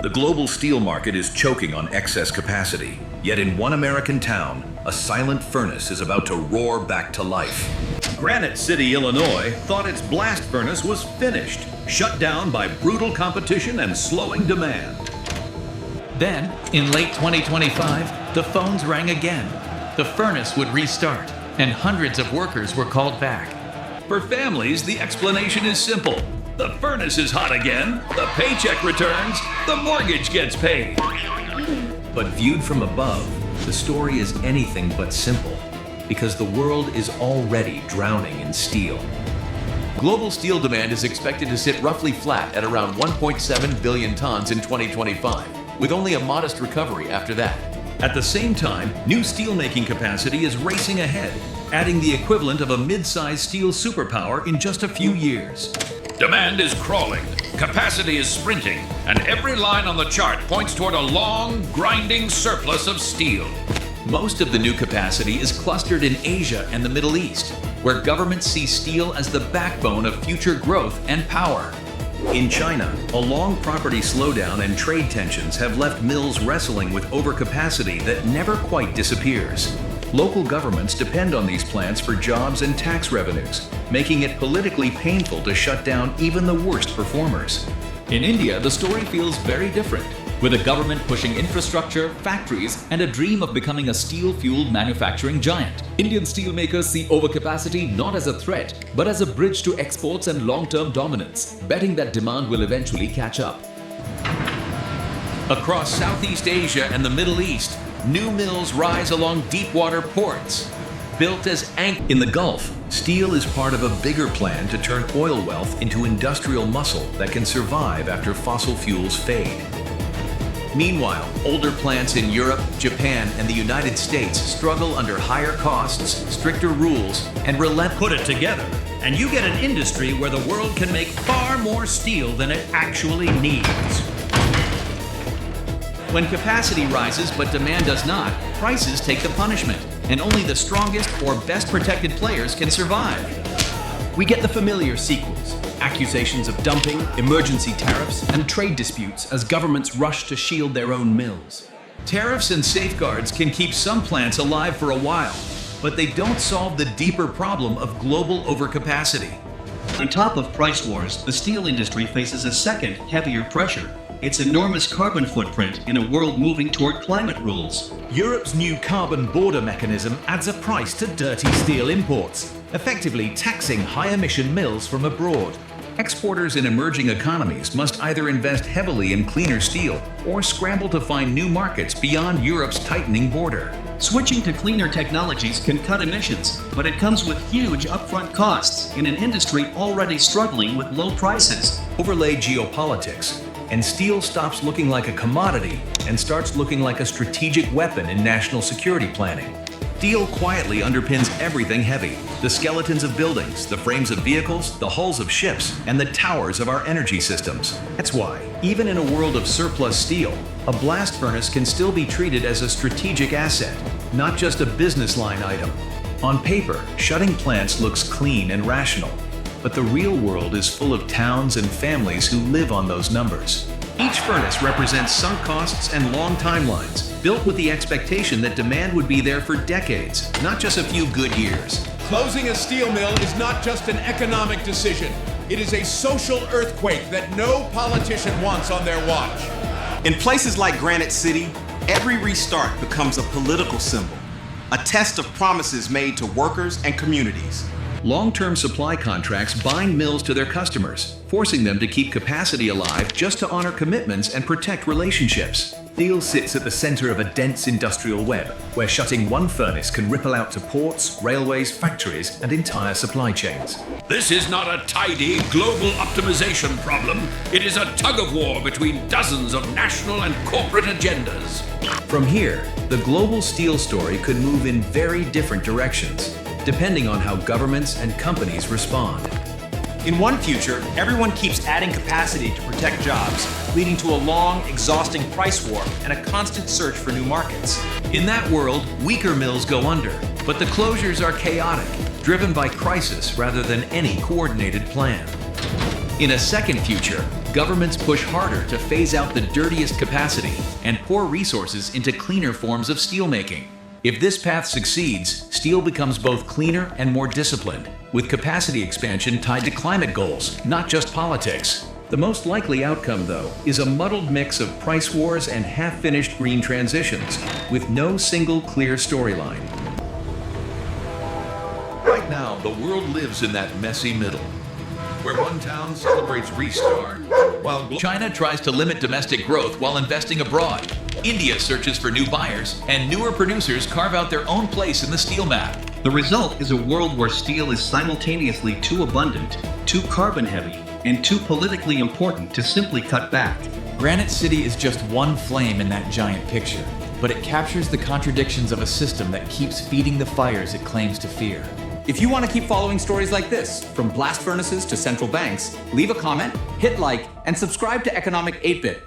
The global steel market is choking on excess capacity. Yet in one American town, a silent furnace is about to roar back to life. Granite City, Illinois thought its blast furnace was finished, shut down by brutal competition and slowing demand. Then, in late 2025, the phones rang again. The furnace would restart, and hundreds of workers were called back. For families, the explanation is simple. The furnace is hot again, the paycheck returns, the mortgage gets paid. But viewed from above, the story is anything but simple, because the world is already drowning in steel. Global steel demand is expected to sit roughly flat at around 1.7 billion tons in 2025, with only a modest recovery after that. At the same time, new steelmaking capacity is racing ahead, adding the equivalent of a mid-sized steel superpower in just a few years. Demand is crawling, capacity is sprinting, and every line on the chart points toward a long, grinding surplus of steel. Most of the new capacity is clustered in Asia and the Middle East, where governments see steel as the backbone of future growth and power. In China, a long property slowdown and trade tensions have left mills wrestling with overcapacity that never quite disappears. Local governments depend on these plants for jobs and tax revenues, making it politically painful to shut down even the worst performers. In India, the story feels very different, with a government pushing infrastructure, factories, and a dream of becoming a steel-fueled manufacturing giant. Indian steelmakers see overcapacity not as a threat, but as a bridge to exports and long-term dominance, betting that demand will eventually catch up. Across Southeast Asia and the Middle East, new mills rise along deep-water ports. Built as anchors in the Gulf, steel is part of a bigger plan to turn oil wealth into industrial muscle that can survive after fossil fuels fade. Meanwhile, older plants in Europe, Japan, and the United States struggle under higher costs, stricter rules, and relentless. Put it together, and you get an industry where the world can make far more steel than it actually needs. When capacity rises but demand does not, prices take the punishment, and only the strongest or best protected players can survive. We get the familiar sequels: accusations of dumping, emergency tariffs, and trade disputes as governments rush to shield their own mills. Tariffs and safeguards can keep some plants alive for a while, but they don't solve the deeper problem of global overcapacity. On top of price wars, the steel industry faces a second, heavier pressure: its enormous carbon footprint in a world moving toward climate rules. Europe's new carbon border mechanism adds a price to dirty steel imports, effectively taxing high-emission mills from abroad. Exporters in emerging economies must either invest heavily in cleaner steel or scramble to find new markets beyond Europe's tightening border. Switching to cleaner technologies can cut emissions, but it comes with huge upfront costs in an industry already struggling with low prices. Overlay geopolitics, and steel stops looking like a commodity and starts looking like a strategic weapon in national security planning. Steel quietly underpins everything heavy: the skeletons of buildings, the frames of vehicles, the hulls of ships, and the towers of our energy systems. That's why, even in a world of surplus steel, a blast furnace can still be treated as a strategic asset, not just a business line item. On paper, shutting plants looks clean and rational, but the real world is full of towns and families who live on those numbers. Each furnace represents sunk costs and long timelines, built with the expectation that demand would be there for decades, not just a few good years. Closing a steel mill is not just an economic decision. It is a social earthquake that no politician wants on their watch. In places like Granite City, every restart becomes a political symbol, a test of promises made to workers and communities. Long-term supply contracts bind mills to their customers, forcing them to keep capacity alive just to honor commitments and protect relationships. Steel sits at the center of a dense industrial web, where shutting one furnace can ripple out to ports, railways, factories, and entire supply chains. This is not a tidy global optimization problem. It is a tug-of-war between dozens of national and corporate agendas. From here, the global steel story could move in very different directions, depending on how governments and companies respond. In one future, everyone keeps adding capacity to protect jobs, leading to a long, exhausting price war and a constant search for new markets. In that world, weaker mills go under, but the closures are chaotic, driven by crisis rather than any coordinated plan. In a second future, Governments push harder to phase out the dirtiest capacity and pour resources into cleaner forms of steelmaking. If this path succeeds, steel becomes both cleaner and more disciplined, with capacity expansion tied to climate goals, not just politics. The most likely outcome, though, is a muddled mix of price wars and half-finished green transitions, with no single clear storyline. Right now, the world lives in that messy middle, where one town celebrates restart, while China tries to limit domestic growth while investing abroad. India searches for new buyers, and newer producers carve out their own place in the steel map. The result is a world where steel is simultaneously too abundant, too carbon heavy, and too politically important to simply cut back. Granite City is just one flame in that giant picture, but it captures the contradictions of a system that keeps feeding the fires it claims to fear. If you want to keep following stories like this, from blast furnaces to central banks, leave a comment, hit like, and subscribe to Economic 8-Bit.